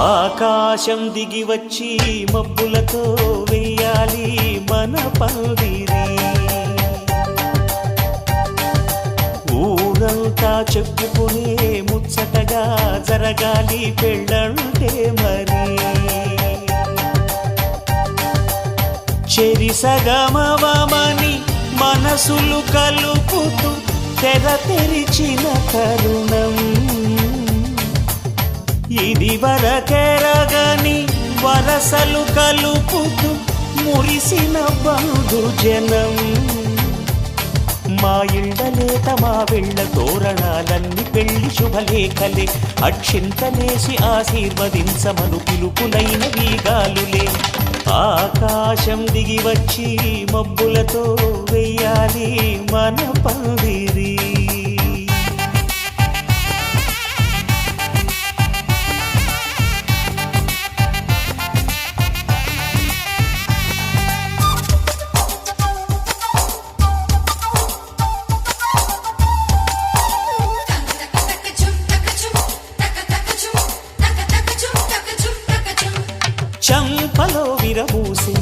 ఆకాశం దిగి వచ్చి మబ్బులతో వెయ్యాలి మన పందిరి. ఊరంతా చెప్పుకునే ముచ్చటగా జరగాలి పెళ్ళంటే మరి. చెరిసగమవమని మనసులు కలుపుతూ తెర తెరిచిన తరుణం ఇది వరకెరగని వరసలు కలుపుతూ మురిసిన బంధుజనం. మా ఇళ్ళలేత మా వెళ్ళ తోరణాలన్నీ పెళ్లి శుభలేఖలే. అక్షింతలేసి ఆశీర్వదించమను పిలుపులైన వీగాలులే. ఆకాశం దిగి వచ్చి మబ్బులతో వెయ్యాలి మన పందిరి. చంపలో విరబూసి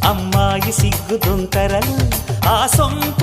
అమ్మాయి సిగ్గు దొంతరలు ఆ సొంత